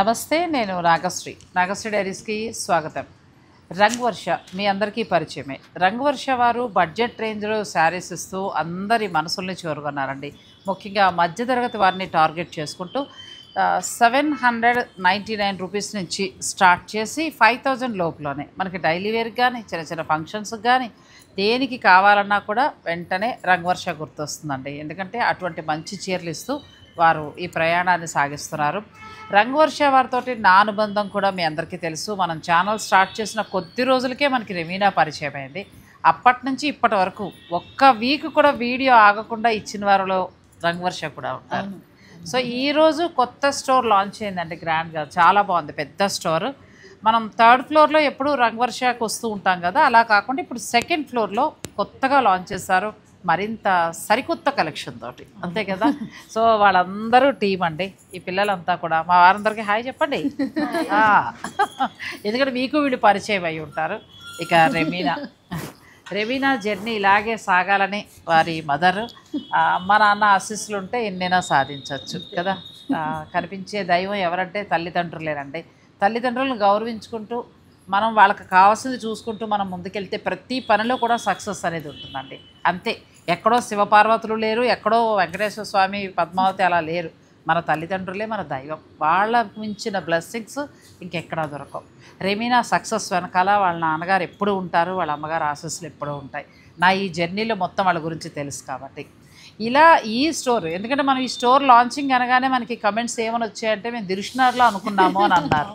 నమస్తే, నేను నాగశ్రీ డైరీస్కి స్వాగతం. రంగ్ వర్ష మీ అందరికీ పరిచయమే. రంగ్ వర్ష వారు బడ్జెట్ రేంజ్లో శారీస్ ఇస్తూ అందరి మనసుల్ని చేరుకున్నారండి. ముఖ్యంగా మధ్యతరగతి వారిని టార్గెట్ చేసుకుంటూ 799 రూపీస్ నుంచి స్టార్ట్ చేసి 5000 లోపులోనే మనకి డైలీ వేర్కి కానీ చిన్న చిన్న ఫంక్షన్స్కి కానీ దేనికి కావాలన్నా కూడా వెంటనే రంగ్ వర్ష గుర్తొస్తుందండి. ఎందుకంటే అటువంటి మంచి చీరలు ఇస్తూ వారు ఈ ప్రయాణాన్ని సాగిస్తున్నారు. రంగ్ వర్ష వారితోటి నా అనుబంధం కూడా మీ అందరికీ తెలుసు. మనం ఛానల్ స్టార్ట్ చేసిన కొద్ది రోజులకే మనకి రెమీనా పరిచయం అయింది. అప్పటి నుంచి ఇప్పటి వరకు ఒక్క వీక్ కూడా వీడియో ఆగకుండా ఇచ్చిన వారిలో రంగ్ వర్ష కూడా ఉంటారు. సో ఈరోజు కొత్త స్టోర్ లాంచ్ అయిందండి, గ్రాండ్గా చాలా బాగుంది. పెద్ద స్టోర్. మనం 3rd ఫ్లోర్లో ఎప్పుడు రంగ్ వర్షకు వస్తూ ఉంటాం కదా, అలా కాకుండా ఇప్పుడు 2nd ఫ్లోర్లో కొత్తగా లాంచ్ చేశారు, మరింత సరికొత్త కలెక్షన్ తోటి, అంతే కదా. సో వాళ్ళందరూ టీం అండి, ఈ పిల్లలంతా కూడా. మా వారందరికీ హాయ్ చెప్పండి. ఎందుకంటే మీకు వీళ్ళు పరిచయం అయి ఉంటారు. ఇక రెమీనా జర్నీ ఇలాగే సాగాలని వారి మదర్, అమ్మ నాన్న ఆశీస్సులు ఉంటే ఎన్నైనా సాధించవచ్చు కదా. కనిపించే దైవం ఎవరంటే తల్లిదండ్రులేనండి. తల్లిదండ్రులను గౌరవించుకుంటూ మనం వాళ్ళకి కావాల్సింది చూసుకుంటూ మనం ముందుకెళ్తే ప్రతి పనిలో కూడా సక్సెస్ అనేది ఉంటుందండి. అంతే, ఎక్కడో శివపార్వతులు లేరు, ఎక్కడో వెంకటేశ్వర స్వామి పద్మావతి అలా లేరు. మన తల్లిదండ్రులే మన దైవం. వాళ్ళ మించిన బ్లెస్సింగ్స్ ఇంకెక్కడా దొరకవు. రెమీనా సక్సెస్ వెనకాల వాళ్ళ నాన్నగారు ఎప్పుడూ ఉంటారు, వాళ్ళ అమ్మగారు ఆశీస్సులు ఎప్పుడూ ఉంటాయి. నా ఈ జర్నీలో మొత్తం వాళ్ళ గురించి తెలుసు కాబట్టి. ఇలా ఈ స్టోర్, ఎందుకంటే మనం ఈ స్టోర్ లాంచింగ్ అనగానే మనకి కమెంట్స్ ఏమని వచ్చాయంటే మేము దిల్షుక్నగర్లో అనుకున్నాము అని అన్నారు.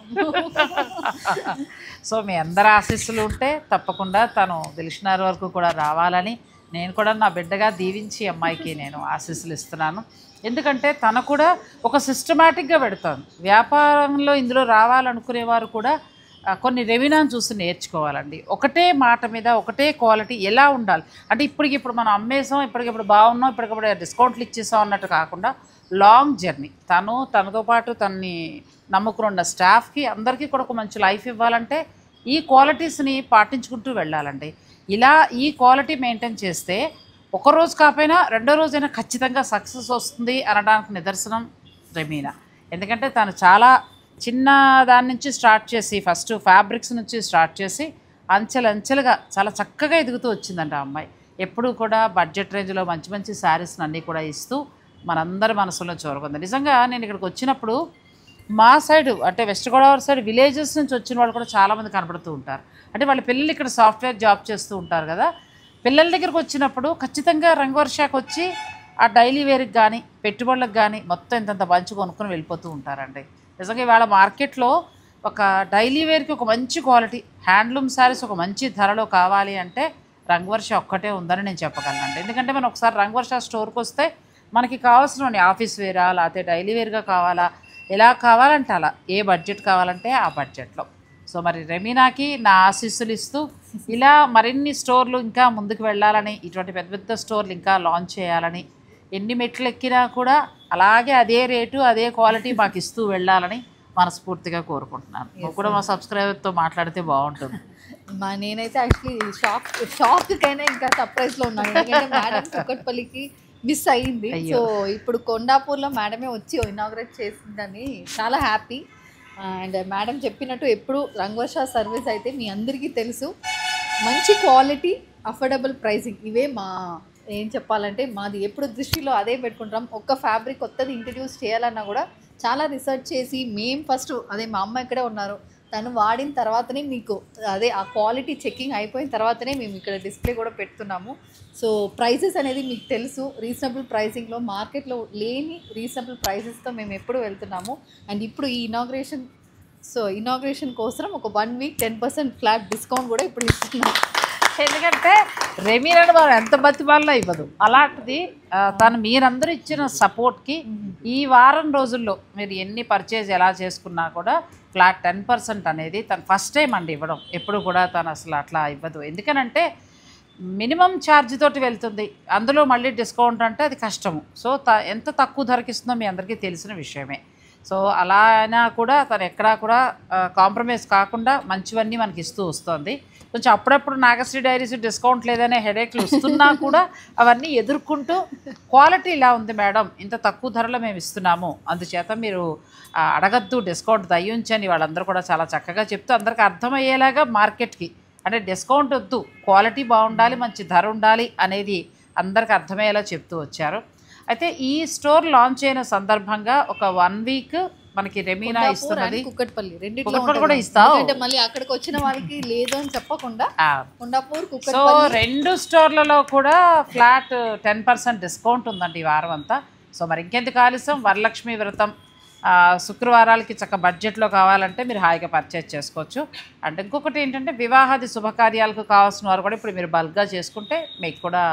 సో మీ అందరి ఆశీస్సులు ఉంటే తప్పకుండా తను దిల్షుక్నగర్ వరకు కూడా రావాలని నేను కూడా నా బిడ్డగా దీవించి అమ్మాయికి నేను ఆశీస్సులు ఇస్తున్నాను. ఎందుకంటే తను కూడా ఒక సిస్టమేటిక్గా పెడతాను. వ్యాపారంలో ఇందులో రావాలనుకునేవారు కూడా కొన్ని రెమీనాను చూసి నేర్చుకోవాలండి. ఒకటే మాట మీద ఒకటే క్వాలిటీ ఎలా ఉండాలి అంటే ఇప్పటికిప్పుడు మనం అమ్మేసాం, ఇప్పటికిప్పుడు బాగున్నాం, ఇప్పటికప్పుడు డిస్కౌంట్లు ఇచ్చేసాం అన్నట్టు కాకుండా లాంగ్ జర్నీ. తనతో పాటు తనని నమ్ముకుని ఉన్న స్టాఫ్కి అందరికీ కూడా ఒక మంచి లైఫ్ ఇవ్వాలంటే ఈ క్వాలిటీస్ని పాటించుకుంటూ వెళ్ళాలండి. ఇలా ఈ క్వాలిటీ మెయింటైన్ చేస్తే ఒకరోజు కాకపోయినా రెండో రోజైనా ఖచ్చితంగా సక్సెస్ వస్తుంది అనడానికి నిదర్శనం రెమీనా. ఎందుకంటే తను చాలా చిన్న దాని నుంచి స్టార్ట్ చేసి, ఫస్ట్ ఫ్యాబ్రిక్స్ నుంచి స్టార్ట్ చేసి అంచెలంచెలుగా చాలా చక్కగా ఎదుగుతూ వచ్చిందంట ఆ అమ్మాయి. ఎప్పుడూ కూడా బడ్జెట్ రేంజ్లో మంచి మంచి శారీస్ని అన్నీ కూడా ఇస్తూ మనందరి మనసులో చూరకుంది. నిజంగా నేను ఇక్కడికి వచ్చినప్పుడు మా సైడు అంటే వెస్ట్ గోదావరి సైడ్ విలేజెస్ నుంచి వచ్చిన వాళ్ళు కూడా చాలామంది కనపడుతూ ఉంటారు. అంటే వాళ్ళ పిల్లలు ఇక్కడ సాఫ్ట్వేర్ జాబ్ చేస్తూ ఉంటారు కదా. పిల్లల దగ్గరికి వచ్చినప్పుడు ఖచ్చితంగా రంగ్ వర్షాకు వచ్చి ఆ డైలీ వేర్కి కానీ పెట్టుబడులకు కానీ మొత్తం ఇంతంత బంచు కొనుక్కొని వెళ్ళిపోతూ ఉంటారండి. నిజంగా ఇవాళ మార్కెట్లో ఒక డైలీ వేర్కి ఒక మంచి క్వాలిటీ హ్యాండ్లూమ్ శారీస్ ఒక మంచి ధరలో కావాలి అంటే రంగ్ వర్ష ఒక్కటే ఉందని నేను చెప్పగలనండి. ఎందుకంటే మనం ఒకసారి రంగ్ వర్ష స్టోర్కి వస్తే మనకి కావాల్సిన ఆఫీస్ వేరా, లేకపోతే డైలీ వేర్గా కావాలా, ఎలా కావాలంటే అలా, ఏ బడ్జెట్ కావాలంటే ఆ బడ్జెట్లో. సో మరి రెమీనాకి నా ఆశీస్సులు ఇస్తూ ఇలా మరిన్ని స్టోర్లు ఇంకా ముందుకు వెళ్ళాలని, ఇటువంటి పెద్ద పెద్ద స్టోర్లు ఇంకా లాంచ్ చేయాలని, ఎన్ని మెట్లు ఎక్కినా కూడా అలాగే అదే రేటు అదే క్వాలిటీ మాకు ఇస్తూ వెళ్ళాలని మనస్ఫూర్తిగా కోరుకుంటున్నాను. నువ్వు కూడా మా సబ్స్క్రైబర్తో మాట్లాడితే బాగుంటుంది. నేనైతే యాక్చువల్లీ షాక్కైనా ఇంకా సర్ప్రైజ్లో ఉన్నాను. ఎందుకంటే మేడం కుకట్పల్లికి మిస్ అయ్యింది. సో ఇప్పుడు కొండాపూర్లో మేడమే వచ్చి ఇనాగ్రేట్ చేసిందని చాలా హ్యాపీ. అండ్ మేడం చెప్పినట్టు ఎప్పుడు రంగ్ వర్ష సర్వీస్ అయితే మీ అందరికీ తెలుసు, మంచి క్వాలిటీ, అఫోర్డబుల్ ప్రైసింగ్, ఇవే మా ఏం చెప్పాలంటే మాది ఎప్పుడు దృష్టిలో అదే పెట్టుకుంటాం. ఒక్క ఫ్యాబ్రిక్ కొత్తది ఇంట్రడ్యూస్ చేయాలన్నా కూడా చాలా రీసెర్చ్ చేసి మేము ఫస్ట్ అదే మా అమ్మ ఇక్కడే ఉన్నారు, తను వాడిన తర్వాతనే మీకు అదే ఆ క్వాలిటీ చెకింగ్ అయిపోయిన తర్వాతనే మేము ఇక్కడ డిస్ప్లే కూడా పెడుతున్నాము. సో ప్రైసెస్ అనేది మీకు తెలుసు, రీజనబుల్ ప్రైసింగ్లో మార్కెట్లో లేని రీజనబుల్ ప్రైసెస్తో మేము ఎప్పుడు వెళ్తున్నాము. అండ్ ఇప్పుడు ఈ ఇనాగ్రేషన్ కోసం ఒక 1 వీక్ 10% ఫ్లాట్ డిస్కౌంట్ కూడా ఇప్పుడు ఇస్తున్నాము. ఎందుకంటే రెమీనాను మనం ఎంత బతిమాలినా ఇవ్వదు. అలాంటిది తను మీరందరూ ఇచ్చిన సపోర్ట్కి ఈ వారం రోజుల్లో మీరు ఎన్ని పర్చేజ్ ఎలా చేసుకున్నా కూడా ఫ్లాట్ 10% అనేది తను ఫస్ట్ టైం అండి ఇవ్వడం. ఎప్పుడు కూడా తను అసలు అట్లా ఇవ్వదు. ఎందుకనంటే మినిమం ఛార్జ్ తోటి వెళ్తుంది, అందులో మళ్ళీ డిస్కౌంట్ అంటే అది కష్టము. సో ఎంత తక్కువ ధరకి ఇస్తుందో మీ అందరికీ తెలిసిన విషయమే. సో అలా అయినా కూడా తను ఎక్కడా కూడా కాంప్రమైజ్ కాకుండా మంచివన్నీ మనకి ఇస్తూ వస్తుంది. కొంచెం అప్పుడప్పుడు నాగశ్రీ డైరీస్ డిస్కౌంట్ లేదనే హెడేక్లు వస్తున్నా కూడా అవన్నీ ఎదుర్కొంటూ క్వాలిటీ ఇలా ఉంది మేడం, ఇంత తక్కువ ధరలో మేము ఇస్తున్నాము, అందుచేత మీరు అడగద్దు డిస్కౌంట్ దయ్యుంచని వాళ్ళందరూ కూడా చాలా చక్కగా చెప్తూ అందరికీ అర్థమయ్యేలాగా మార్కెట్కి అంటే డిస్కౌంట్ వద్దు, క్వాలిటీ బాగుండాలి, మంచి ధర ఉండాలి అనేది అందరికి అర్థమయ్యేలా చెప్తూ వచ్చారు. అయితే ఈ స్టోర్ లాంచ్ అయిన సందర్భంగా ఒక 1 వీక్ మనకి రెమీనా ఇస్తున్నది. కుక్కట్పల్లి రెండిట్లో కుక్కట్పల్లి కూడా ఇస్తావు అంటే మళ్ళీ అక్కడికి వచ్చిన వాళ్ళకి లేదు అని చెప్పకుండా కొండాపూర్ సో కుక్కట్పల్లి 2 స్టోర్లలో కూడా ఫ్లాట్ 10% డిస్కౌంట్ ఉందండి ఈ వారం అంతా. సో మరి ఇంకెందుకు ఆలస్యం, వరలక్ష్మి వ్రతం శుక్రవారాలకి చక్క బడ్జెట్లో కావాలంటే మీరు హాయిగా పర్చేజ్ చేసుకోవచ్చు. అండ్ ఇంకొకటి ఏంటంటే వివాహాది శుభకార్యాలకు కావాల్సిన వారు కూడా ఇప్పుడు మీరు బల్క్గా చేసుకుంటే మీకు కూడా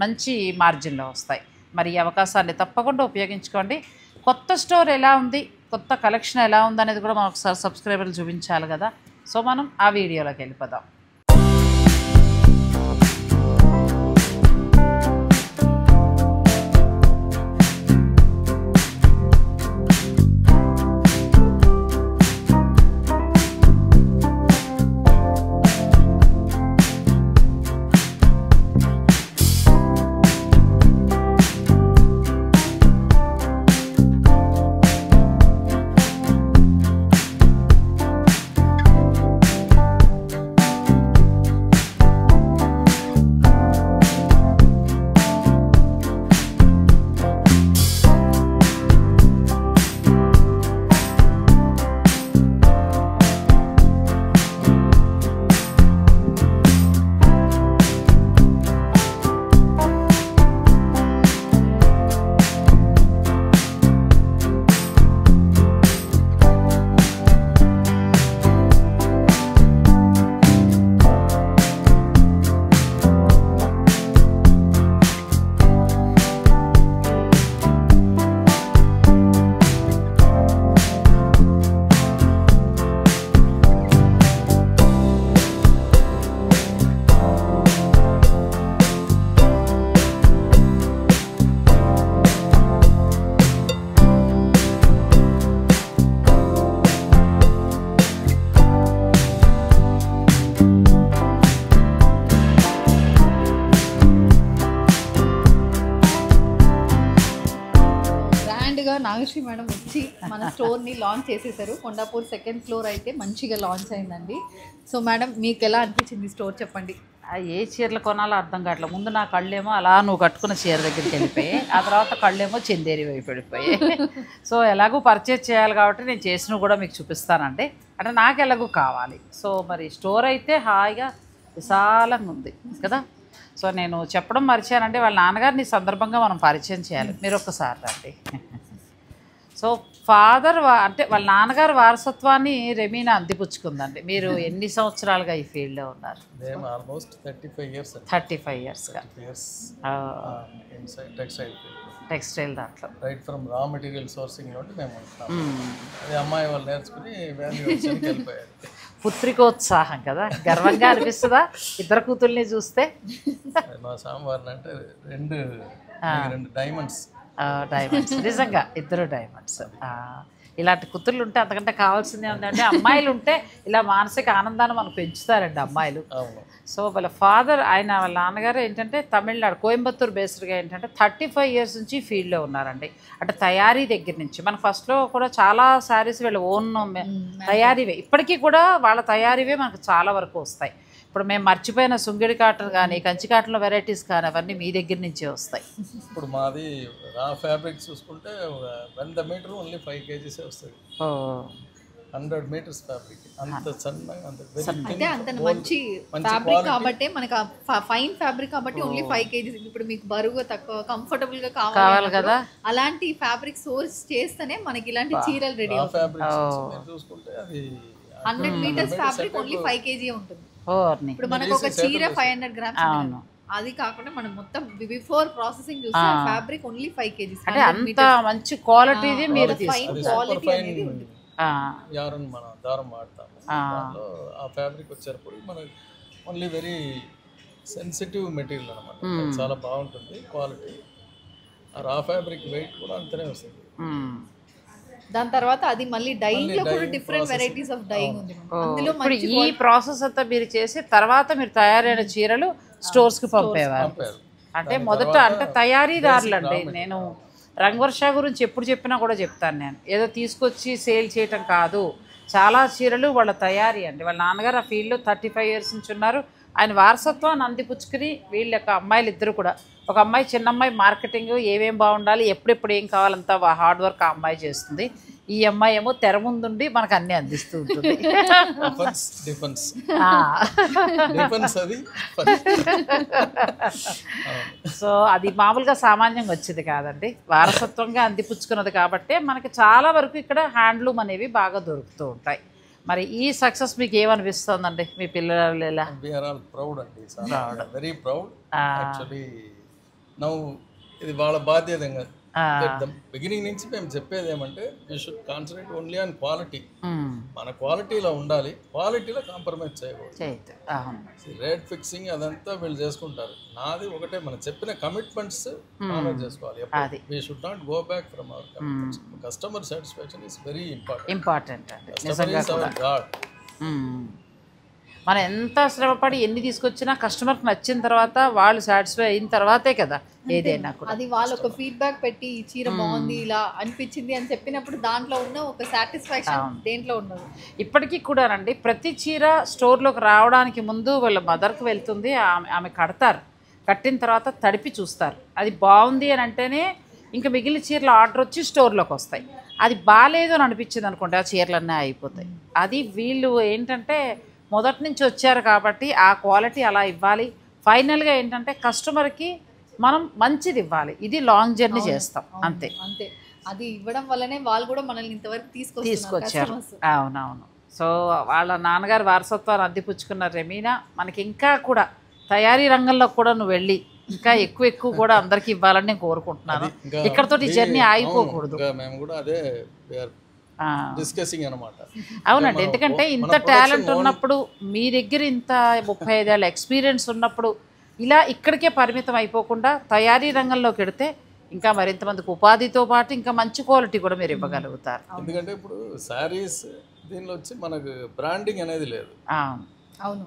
మంచి మార్జిన్లో వస్తాయి. మరి ఈ అవకాశాన్ని తప్పకుండా ఉపయోగించుకోండి. కొత్త స్టోర్ ఎలా ఉంది, కొత్త కలెక్షన్ ఎలా ఉంది అనేది కూడా మనం ఒకసారి సబ్స్క్రైబర్లు చూపించాలి కదా. సో మనం ఆ వీడియోలోకి వెళ్ళిపోదాం. నాగశ్రీ మేడం వచ్చి మన స్టోర్ని లాంచ్ చేసేసారు. కొండాపూర్ 2nd ఫ్లోర్ అయితే మంచిగా లాంచ్ అయిందండి. సో మేడం మీకు ఎలా అనిపించింది స్టోర్ చెప్పండి. ఏ చీరలు కొనాలో అర్థం కావట్లేదు. ముందు నా కళ్ళేమో అలా నువ్వు కట్టుకున్న చీర దగ్గరికి వెళ్ళిపోయి, ఆ తర్వాత కళ్ళేమో చందేరి వైపు వెళ్ళిపోయి. సో ఎలాగూ పర్చేజ్ చేయాలి కాబట్టి నేను చేసినవి కూడా మీకు చూపిస్తానండి. అంటే నాకు ఎలాగూ కావాలి. సో మరి స్టోర్ అయితే హాయిగా విశాలంగా ఉంది కదా. సో నేను చెప్పడం మర్చానంటే వాళ్ళ నాన్నగారిని సందర్భంగా మనం పరిచయం చేయాలి. మీరు ఒక్కసారి రండి. సో ఫాదర్ అంటే వాళ్ళ నాన్నగారు వారసత్వాన్ని రెమీనా అందిపుచ్చుకుందండి. మీరు ఎన్ని సంవత్సరాలుగా ఈ ఫీల్డ్లో ఉన్నారు? Almost 35 years. 35 yearsగా టెక్స్టైల్ దాంట్లో right from raw material sourcing నుండి మేము ఉంటున్నాం. అది అమ్మాయి వాళ్ళు నేర్చుకుని వాల్యూషన్కి వెళ్ళిపోయారు. పుత్రికోత్సాహం కదా, గర్వంగా అనిపిస్తుందా ఇద్దరు కూతుర్ని చూస్తే? మా సాంబార్ అంటే రెండు డైమండ్స్. నిజంగా ఇద్దరు డైమండ్స్. ఇలాంటి కూతుర్లు ఉంటే అంతకంటే కావాల్సింది ఏంటంటే అమ్మాయిలు ఉంటే ఇలా మానసిక ఆనందాన్ని మనకు పెంచుతారండి అమ్మాయిలు. సో వాళ్ళ ఫాదర్ వాళ్ళ నాన్నగారు ఏంటంటే తమిళనాడు కోయంబత్తూర్ బేస్డ్గా ఏంటంటే 35 years నుంచి ఫీల్డ్లో ఉన్నారండి. అంటే తయారీ దగ్గర నుంచి మనకు ఫస్ట్లో కూడా చాలా శారీస్ వీళ్ళ ఓన్ తయారీవే, ఇప్పటికీ కూడా వాళ్ళ తయారీవే మనకు చాలా వరకు వస్తాయి. ఇప్పుడు మేము మర్చిపోయిన సుంగిడి కాటన్ కానీ కంచి కాటన్లో వెరైటీస్ కానీ అవన్నీ మీ దగ్గర నుంచే వస్తాయి. ఇప్పుడు మాది రా ఫ్యాబ్రిక్ చూసుకుంటే 100 meter ఓన్లీ 5 kgs వస్తుంది. 100 meters ఫ్యాబ్రిక్ అంత సన్నగా అంటే అంత మంచి ఫ్యాబ్రిక్ కాబట్టి మనకు ఫైన్ ఫ్యాబ్రిక్ కాబట్టి ఓన్లీ 5 kgs. ఇప్పుడు మీకు బరువు తక్కువ కంఫర్టబుల్ గా కావాలి కదా, అలాంటి ఫ్యాబ్రిక్ సోర్స్ చేస్తేనే మనకి ఇలాంటి చీరలు రెడీ అవుతాయి. చూసుకుంటే అది 100 meters ఫ్యాబ్రిక్ ఓన్లీ 5 kg ఉంటుంది. ఇప్పుడు మనకు ఒక చీర 500 grams అది కాకుండా మనం మొత్తం బిఫోర్ ప్రాసెసింగ్ చూస్తే ఫ్యాబ్రిక్ ఓన్లీ 5 kgs. అంటే అంత మంచి క్వాలిటీది మీరు తీసుకుంటారు. యారన్ మన దారం వాడతాం. ఆ ఫ్యాబ్రిక్ వచ్చేటప్పుడు మనకి ఓన్లీ వెరీ సెన్సిటివ్ మెటీరియల్ అనమాట. చాలా బాగుంటుంది క్వాలిటీ. ఆ రా ఫ్యాబ్రిక్ వెయిట్ కూడా అంతనే వస్తుంది. దాని తర్వాత అది మళ్ళీ డైయింగ్ లో కూడా డిఫరెంట్ వెరైటీస్ ఆఫ్ డైయింగ్ ఉంది ma'am. అందులో ఇప్పుడు ఈ ప్రాసెస్ అంతా మీరు చేసి తర్వాత మీరు తయారైన చీరలు స్టోర్స్ కి పంపేవారు. అంటే మొదట అంటే తయారీదారులు అండి. నేను రంగవర్ష గురించి ఎప్పుడు చెప్పినా కూడా చెప్తాను, నేను ఏదో తీసుకొచ్చి సేల్ చేయటం కాదు. చాలా చీరలు వాళ్ళ తయారీ అండి. వాళ్ళ నాన్నగారు ఆ ఫీల్డ్లో 35 years నుంచి ఉన్నారు. ఆయన వారసత్వాన్ని అందిపుచ్చుకుని వీళ్ళ యొక్క అమ్మాయిలు ఇద్దరు కూడా, ఒక అమ్మాయి చిన్న అమ్మాయి మార్కెటింగ్ ఏమేం బాగుండాలి ఎప్పుడెప్పుడు ఏం కావాలంతా హార్డ్ వర్క్ ఆ అమ్మాయి చేస్తుంది. ఈ అమ్మాయి ఏమో తెర ముందుండి మనకు అన్నీ అందిస్తూ ఉంటుంది. సో అది మామూలుగా సామాన్యంగా వచ్చేది కాదండి, వారసత్వంగా అందిపుచ్చుకున్నది కాబట్టి మనకి చాలా వరకు ఇక్కడ హ్యాండ్లూమ్ అనేవి బాగా దొరుకుతూ ఉంటాయి. మరి ఈ సక్సెస్ మీకు ఏమనిపిస్తుందండి? మీ పిల్లలు ఎలా? వీఆర్ ఆల్ ప్రౌడ్ అండి, వెరీ ప్రౌడ్ యాక్చువల్లీ. నౌ ఇది వాళ్ళ బాధ్యత. బిగినింగ్ నుంచి మేము చెప్పేది ఏమంటే we should concentrate only on quality. మన క్వాలిటీలో ఉండాలి, క్వాలిటీలో కాంప్రమైజ్ చేయకూడదు. రేట్ ఫిక్సింగ్ అదంతా వీళ్ళు చేసుకుంటారు. నాది ఒకటే, మనం చెప్పిన కమిట్మెంట్స్ ఫాలో చేసుకోవాలి. We should not go back from our commitments. Customer satisfaction is very important. Customer is our God. మనం ఎంత శ్రమపడి ఎన్ని తీసుకొచ్చినా కస్టమర్కి నచ్చిన తర్వాత వాళ్ళు సాటిస్ఫై అయిన తర్వాతే కదా ఏదైనా కూడా. అది వాళ్ళు ఒక ఫీడ్బ్యాక్ పెట్టి ఈ చీర బాగుంది ఇలా అనిపించింది అని చెప్పినప్పుడు దాంట్లో ఉన్న ఒక సాటిస్ఫాక్షన్ దేంట్లో ఉండదు. ఇప్పటికీ కూడానండి ప్రతి చీర స్టోర్లోకి రావడానికి ముందు వాళ్ళ మదర్కి వెళ్తుంది, ఆమె కడతారు. కట్టిన తర్వాత తడిపి చూస్తారు, అది బాగుంది అని అంటేనే ఇంకా మిగిలిన చీరలు ఆర్డర్ వచ్చి స్టోర్లోకి వస్తాయి. అది బాగాలేదు అని అనిపించింది అనుకోండి, ఆ చీరలన్నీ అయిపోతాయి. అది వీళ్ళు ఏంటంటే మొదటి నుంచి వచ్చారు కాబట్టి ఆ క్వాలిటీ అలా ఇవ్వాలి. ఫైనల్గా ఏంటంటే కస్టమర్కి మనం మంచిది ఇవ్వాలి. ఇది లాంగ్ జర్నీ చేస్తాం అంతే. అది ఇవ్వడం వల్లనే వాళ్ళు కూడా మనల్ని ఇంతవరకు తీసుకొచ్చారు. అవునవును. సో వాళ్ళ నాన్నగారు వారసత్వాన్ని అందిపుచ్చుకున్న రెమీనా మనకి ఇంకా కూడా తయారీ రంగంలో కూడా నువ్వు వెళ్ళి ఇంకా ఎక్కువ కూడా అందరికి ఇవ్వాలని నేను కోరుకుంటున్నాను. ఇక్కడతో ఈ జర్నీ ఆగిపోకూడదు. మేము కూడా అదే డిస్కసింగ్ అన్నమాట. అవునండి, ఎందుకంటే ఇంత టాలెంట్ ఉన్నప్పుడు మీ దగ్గర ఇంత 35 ఏళ్ళ ఎక్స్పీరియన్స్ ఉన్నప్పుడు ఇలా ఇక్కడికే పరిమితం అయిపోకుండా తయారీ రంగంలోకి వెడితే ఇంకా మరింతమందికి ఉపాధితో పాటు ఇంకా మంచి క్వాలిటీ కూడా మీరు ఇవ్వగలుగుతారు. ఎందుకంటే ఇప్పుడు శారీస్ దీనిలో వచ్చి మనకు బ్రాండింగ్ అనేది లేదు. అవును,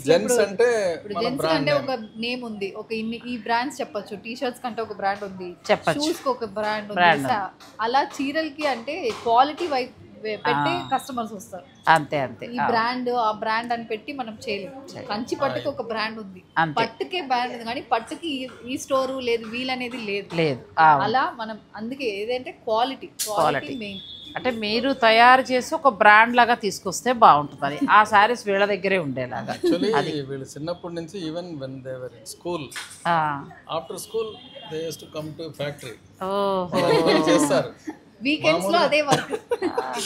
జెంట్స్ అంటే ఒక నేమ్ ఉంది, ఒక ఈ బ్రాండ్స్ చెప్పొచ్చు. టీ షర్ట్స్ కంటే ఒక బ్రాండ్ ఉంది, షూస్ కి ఒక బ్రాండ్ ఉంది. అలా చీరలకి అంటే క్వాలిటీ వైపు పెట్టి కస్టమర్స్ వస్తారు. అంతే ఈ బ్రాండ్ ఆ బ్రాండ్ అని పెట్టి మనం చేయలేము. కంచి పట్టుకి ఒక బ్రాండ్ ఉంది, పట్టుకే బ్రాండ్ ఉంది, కానీ పట్టుకి ఈ స్టోరు లేదు, వీలనేది లేదు. అలా మనం అందుకే ఏదంటే క్వాలిటీ మెయిన్. అంటే మీరు తయారు చేసి ఒక బ్రాండ్ లాగా తీసుకొస్తే బాగుంటుంది. ఆ శారీస్ వీళ్ళ దగ్గరే ఉండేలాగా. వీళ్ళు చిన్నప్పటి నుంచి even when they were in school, after school they used to come to factory చేస్తారు. వీకెండ్స్ లో అదే వర్క్.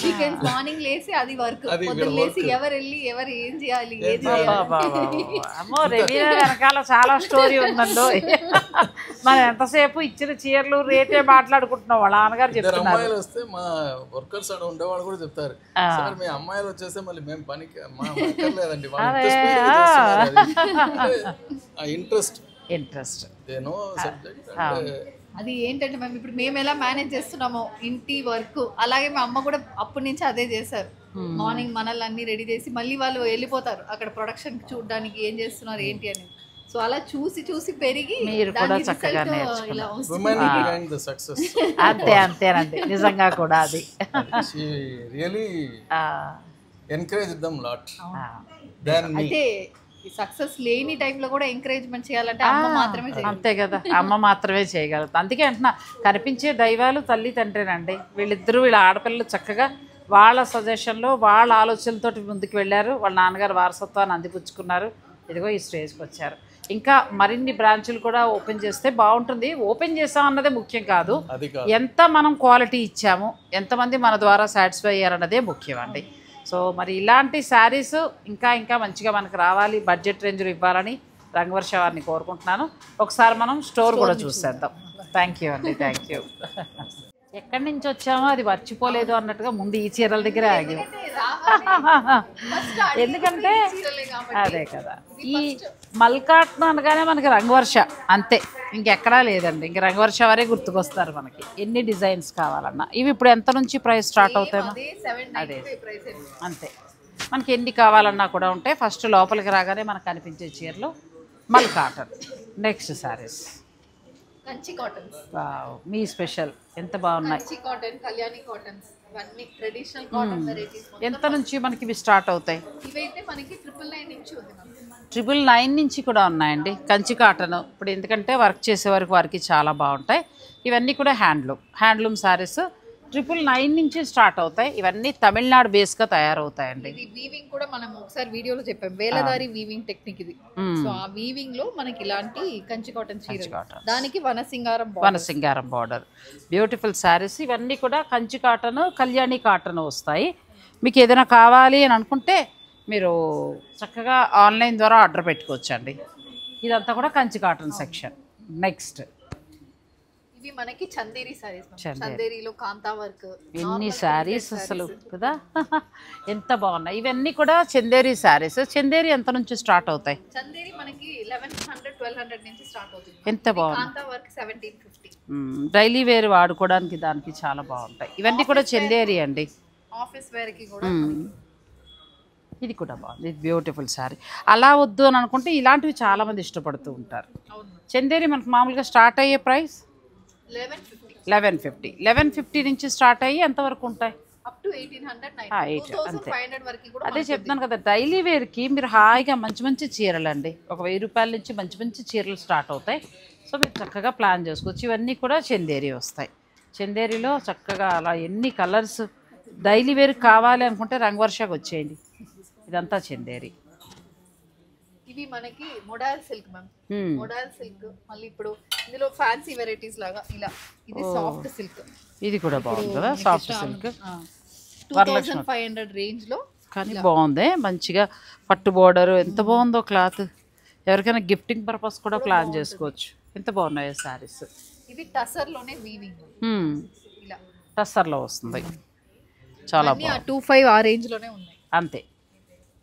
వీకెండ్స్ మార్నింగ్ లేసి అది వర్క్, పొద్దున్న లేసి ఎవరు వెళ్ళి ఎవరు ఏం చేయాలి అమ్మో రెమీనా వెనకాల చాలా స్టోరీ ఉందండో. మనం ఎంతసేపు ఇచ్చిన చీరలు రేటే మాట్లాడుకుంటున్నాం. వాళ్ళ నాన్నగారు చెప్తున్నారు. అమ్మాయిలు వస్తే మా వర్కర్స్ అక్కడ ఉండేవాళ్ళు కూడా చెప్తారు, సార్ మీ అమ్మాయిలు వచ్చేస్తే మళ్ళీ మేము పనికి లేదండి. Interest they know subject. అది ఏంటంటే మేము ఎలా మేనేజ్ చేస్తున్నామో ఇంటి వర్క్, అలాగే మా అమ్మ కూడా అప్పటి నుంచి అదే చేశారు. మార్నింగ్ మనల్ని అన్ని రెడీ చేసి మళ్ళీ వాళ్ళు వెళ్ళిపోతారు అక్కడ ప్రొడక్షన్ చూడడానికి ఏం చేస్తున్నారు ఏంటి అని. సో అలా చూసి పెరిగి అంతేనండి, నిజంగా కూడా అది రియల్లీ ఎంకరేజ్ దెం లాట్. అయితే సక్సెస్ లేని టైంలో కూడా ఎంకరేజ్మెంట్ చేయాలంటే అమ్మ మాత్రమే చేయాలి. అంతే కదా, అమ్మ మాత్రమే చేయగలుగుతుంది. అందుకే అంటున్నా, కనిపించే దైవాలు తల్లి తండ్రినండి. వీళ్ళిద్దరూ వీళ్ళ ఆడపిల్లలు చక్కగా వాళ్ళ సజెషన్లో వాళ్ళ ఆలోచనలతో ముందుకు వెళ్ళారు. వాళ్ళ నాన్నగారు వారసత్వాన్ని అందిపుచ్చుకున్నారు. ఇదిగో ఈ స్టేజ్కి వచ్చారు. ఇంకా మరిన్ని బ్రాంచులు కూడా ఓపెన్ చేస్తే బాగుంటుంది. ఓపెన్ చేసాం అన్నదే ముఖ్యం కాదు, ఎంత మనం క్వాలిటీ ఇచ్చాము, ఎంతమంది మన ద్వారా సాటిస్ఫై అయ్యారన్నదే ముఖ్యం అండి. సో మరి ఇలాంటి శారీస్ ఇంకా మంచిగా మనకు రావాలి, బడ్జెట్ రేంజ్లో ఇవ్వాలని రంగవర్ష వారిని కోరుకుంటున్నాను. ఒకసారి మనం స్టోర్ కూడా చూసేద్దాం. థ్యాంక్ యూ అండి, థ్యాంక్ యూ. ఎక్కడి నుంచి వచ్చామో అది మర్చిపోలేదు అన్నట్టుగా ముందు ఈ చీరల దగ్గర ఆగాం. ఎందుకంటే అదే కదా, ఈ మల్కాట్న అనగానే మనకి రంగవర్ష అంతే. ఇంకెక్కడా లేదండి. ఇంక రంగవర్ష వారే గుర్తుకొస్తారు మనకి ఎన్ని డిజైన్స్ కావాలన్నా. ఇవి ఇప్పుడు ఎంత నుంచి ప్రైస్ స్టార్ట్ అవుతాయో అదే అంతే. మనకి ఎన్ని కావాలన్నా కూడా ఉంటాయి. ఫస్ట్ లోపలికి రాగానే మనకు కనిపించే చీరలు mul cotton. Next sarees Kanchi cotton, మీ స్పెషల్ ఎంత బాగున్నాయి. కంచి కాటన్, కళ్యాణి కాటన్స్, ఇవన్నీ ట్రెడిషనల్ కాటన్ వెరైటీస్. ఎంత నుంచి మనకి ఇవి స్టార్ట్ అవుతాయి? ఇవైతే మనకి 999 నుంచి ఉంది మ్యామ్. 999 నుంచి కూడా ఉన్నాయండి కంచి కాటన్. ఇప్పుడు ఎందుకంటే వర్క్ చేసే వరకు వారికి చాలా బాగుంటాయి. ఇవన్నీ కూడా హ్యాండ్లూమ్ శారీస్ 999 నుంచి స్టార్ట్ అవుతాయి. ఇవన్నీ తమిళనాడు బేస్గా తయారవుతాయండి. ఇది వీవింగ్ కూడా మనం ఒకసారి వీడియోలో చెప్పాం, వేలదారి వీవింగ్ టెక్నిక్ ఇది. సో ఆ వీవింగ్ లో మనకి ఇలాంటి కంచి కాటన్ చీర, దానికి వనసింగారం బార్డర్, బ్యూటిఫుల్ శారీస్. ఇవన్నీ కూడా కంచి కాటన్, కళ్యాణి కాటన్ వస్తాయి. మీకు ఏదైనా కావాలి అని అనుకుంటే మీరు చక్కగా ఆన్లైన్ ద్వారా ఆర్డర్ పెట్టుకోవచ్చండి. ఇదంతా కూడా కంచి కాటన్ సెక్షన్. నెక్స్ట్ ఇవి మనకి చందేరి సారీస్. చందేరిలో కాంతా వర్క్, ఎన్ని శారీస్ అసలు కదా, ఎంత బాగున్నాయి. ఇవన్నీ కూడా చందేరి శారీస్. చందేరి ఎంత నుంచి స్టార్ట్ అవుతాయి? చందేరి మనకి 1100-1200 నుంచి స్టార్ట్ అవుతుంది. ఎంత బాగుంది. కాంతా వర్క్ 1750. డైలీ వేర్ వాడుకోవడానికి దానికి చాలా బాగుంటాయి. ఇవన్నీ కూడా చందేరి అండి. ఆఫీస్ వేర్ కి కూడా. ఇది కూడా బాగుంది. ఇది బ్యూటిఫుల్ శారీ. అలా వద్దు అని అనుకుంటే ఇలాంటివి చాలా మంది ఇష్టపడుతూ ఉంటారు. చందేరి మనకు మామూలుగా స్టార్ట్ అయ్యే ప్రైస్ 1150 నుంచి స్టార్ట్ అయ్యి ఎంతవరకు ఉంటాయి? అప్ టు 1800, 2500 వరకు కూడా. అదే చెప్తున్నాను కదా, డైలీ వేర్కి మీరు హాయిగా మంచి చీరలు అండి. ఒక 1000 రూపాయల నుంచి మంచి చీరలు స్టార్ట్ అవుతాయి. సో మీరు చక్కగా ప్లాన్ చేసుకోవచ్చు. ఇవన్నీ కూడా చందేరి వస్తాయి. చందేరిలో చక్కగా అలా ఎన్ని కలర్స్. డైలీ వేర్ కావాలి అనుకుంటే రంగవర్షకు వచ్చేయండి. ఇదంతా చందేరి. ఇవి మనకి model silk ma'am. Model silk మళ్ళీ ఇప్పుడు ఇందులో ఫ్యాన్సీ వెరైటీస్ లాగా ఇలా. ఇది సాఫ్ట్ సిల్క్. ఇది కూడా బాగుంది కదా, సాఫ్ట్ సిల్క్. 2500 రేంజ్ లో కానీ బాగుంది. మంచిగా పట్టు బోర్డర్ ఎంత బాగుందో క్లాత్. ఎవరికైనా గిఫ్టింగ్ పర్పస్ కూడా ప్లాన్ చేసుకోవచ్చు. ఎంత బాగున్నాయి శారీస్. ఇది టసర్ లోనే వీవింగ్. ఇలా టసర్లో వస్తుంది. చాలా బాగుంది. 25 ఆ రేంజ్ లోనే ఉన్నాయి అంతే.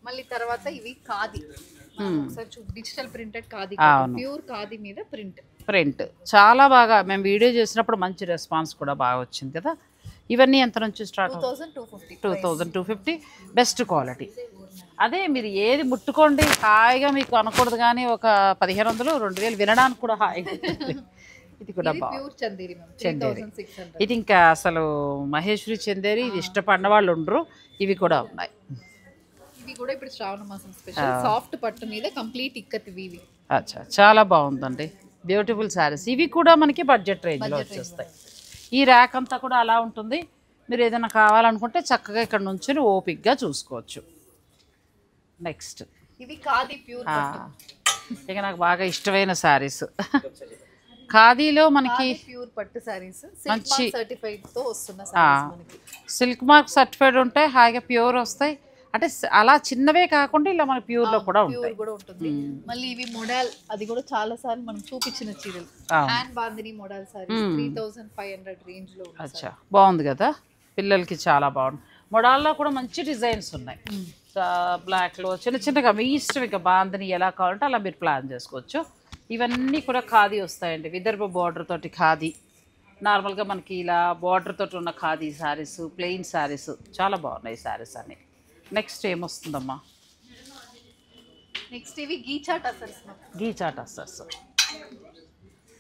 మళ్ళీ తర్వాత ఇవి khadi. Digital printed khadi, pure khadi మీద ప్రింట్ చాలా బాగా. మేము వీడియో చేసినప్పుడు మంచి రెస్పాన్స్ కూడా బాగా వచ్చింది కదా. ఇవన్నీ ఎంత నుంచి స్టార్ట్? 2250. Best quality. అదే మీరు ఏది ముట్టుకోండి హాయిగా, మీకు అనకూడదు కానీ ఒక 1500, 2000 వినడానికి కూడా హాయిగా. ఇది కూడా బాగుంది. చందేరి. ఇది ఇంకా అసలు మహేశ్వరి చందేరి. ఇది ఇష్టపడిన వాళ్ళు ఉండరు. ఇవి కూడా ఉన్నాయి. ఇవి కూడా ఇప్పుడు శ్రావణ మాసం స్పెషల్ సాఫ్ట్ పట్టు మీద కంప్లీట్ ఇక్కత్ వీవింగ్. అచ్చా, చాలా బాగుందండి. బ్యూటిఫుల్ శారీస్. ఇవి కూడా మనకి బడ్జెట్ రేంజ్లో వచ్చేస్తాయి. ఈ ర్యాక్ అంతా కూడా అలా ఉంటుంది. మీరు ఏదైనా కావాలనుకుంటే చక్కగా ఇక్కడ నుంచి ఓపిక్గా చూసుకోవచ్చు. నెక్స్ట్ ఇవి ఖాదీ ప్యూర్. ఇక నాకు బాగా ఇష్టమైన శారీస్. ఖాదీలో మనకి ప్యూర్ పట్టు శారీస్ మంచి సర్టిఫైడ్ తో వస్తున్న మనకి. సిల్క్ మార్క్ సర్టిఫైడ్ ఉంటాయి. హాయిగా ప్యూర్ వస్తాయి. అంటే అలా చిన్నవే కాకుండా ఇలా మన ప్యూర్లో కూడా ఉంటాయి. మళ్ళీ ఇవి మోడల్, అది కూడా చాలా సార్లు మనం చూపించిన చీరలు. Hand bandhani model saris 3500 range లో. అచ్చా, బాగుంది కదా. పిల్లలకి చాలా బాగుంది. మోడల్లో కూడా మంచి డిజైన్స్ ఉన్నాయి. బ్లాక్లో చిన్నగా మీ ఇష్టం. ఇక బాందిని ఎలా కావాలంటే అలా మీరు ప్లాన్ చేసుకోవచ్చు. ఇవన్నీ కూడా ఖాదీ వస్తాయండి. విదర్భ బార్డర్ తోటి ఖాదీ. నార్మల్గా మనకి ఇలా బార్డర్ తోటి ఉన్న ఖాదీ శారీస్, ప్లెయిన్ శారీస్ చాలా బాగున్నాయి శారీస్ అన్ని. నెక్స్ట్ ఏమొస్తుందమ్మా? నెక్స్ట్ ఇవి గీచా టసర్స్.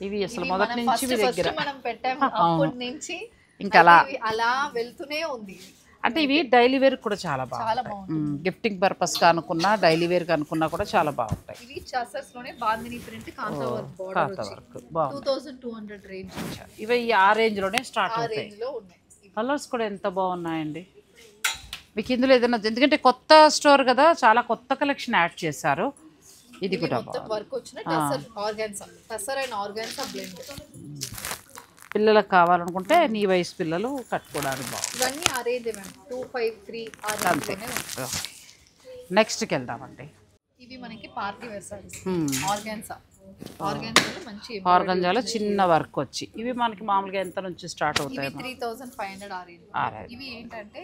ఇవి అసలు మొదటి నుంచి మీ దగ్గర మనం పెట్టాము అప్పటి నుంచి ఇంకా అలా వెళ్తూనే ఉంది. అంటే ఇవి డైలీ వేర్ కూడా చాలా బాగుంటాయి. గిఫ్టింగ్ పర్పస్ గా అనుకున్నా, డైలీ వేర్ గా అనుకున్నా కూడా చాలా బాగుంటాయి. ఇవి టసర్స్ లోనే బాందిని ప్రింట్, కాంతా వర్క్ బోర్డర్ వచ్చి 2200 రేంజ్. ఇవి ఆ రేంజ్ లోనే స్టార్ట్ అవుతాయి. కలర్స్ కూడా ఎంత బాగున్నాయండి. మీకు ఇందులో ఏదైనా, ఎందుకంటే కొత్త స్టోర్ కదా, చాలా కొత్త కలెక్షన్ యాడ్ చేశారు. ఇది కూడా వర్క్ వచ్చిన tussar organza, tussar and organza blend. పిల్లలకు కావాలనుకుంటే నీ వయసు పిల్లలు కట్టుకోవడానికి బాగుంది. ఇవన్నీ ఆ రేంజ్ మ్యామ్ 253 ఆ రేంజ్ లోనే ఉంటాయి. నెక్స్ట్కి వెళ్దామండి. ఇవి మనకి పార్టీ వేర్ సారీస్. ఆర్గాన్జా ఆర్గంజాలో చిన్న వర్క్ వచ్చి. ఇవి మనకి మామూలుగా ఎంత నుంచి స్టార్ట్ అవుతాయి? 3500. ఇవి ఏంటంటే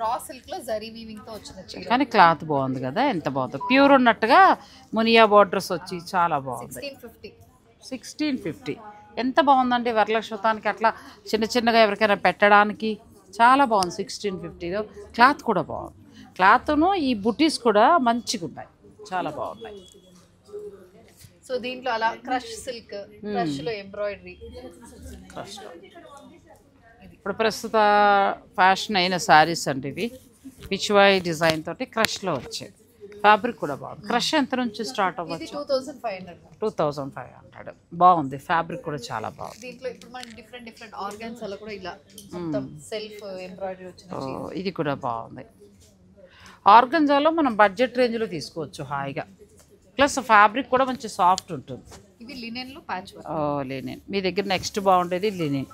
రా సిల్క్ లో జరీ వీవింగ్ తో వచ్చిన. కానీ క్లాత్ బాగుంది కదా, ఎంత బాగుంది. ప్యూర్ ఉన్నట్టుగా మునియా బోర్డర్స్ వచ్చి చాలా బాగుంది. 1650. ఎంత బాగుందండి వరలక్ష్మతానికి అట్లా చిన్న చిన్నగా ఎవరికైనా పెట్టడానికి చాలా బాగుంది. 1650లో క్లాత్ కూడా బాగుంది. క్లాత్ను ఈ బుటీస్ కూడా మంచిగా ఉన్నాయి, చాలా బాగున్నాయి. సో దీంట్లో అలా క్రష్ సిల్క్, క్రష్ లో ఎంబ్రాయిడరీ, క్రష్లో ఇప్పుడు ప్రస్తుత ఫ్యాషన్ అయిన శారీస్ అండి ఇవి. పిచ్వాయ్ డిజైన్ తోటి క్రష్లో వచ్చాయి. ఫ్యాబ్రిక్ కూడా బాగుంది. క్రష్ ఎంత నుంచి స్టార్ట్ అవ్వచ్చు? 2500. 2500. బాగుంది. ఫ్యాబ్రిక్ కూడా చాలా బాగుంది. దీంట్లో ఇప్పుడు మనం డిఫరెంట్ ఆర్గాన్సాలో కూడా ఇలా మొత్తం సెల్ఫ్ ఎంబ్రాయిడరీ వచ్చిన ఇది కూడా బాగుంది. ఆర్గంజాలో మనం బడ్జెట్ రేంజ్లో తీసుకోవచ్చు హాయిగా. ప్లస్ ఫ్యాబ్రిక్ కూడా మంచి సాఫ్ట్ ఉంటుంది. ఇవి లినెన్లో ప్యాచ్ వర్క్. లినిన్ మీ దగ్గర నెక్స్ట్ బాగుండేది లినిన్.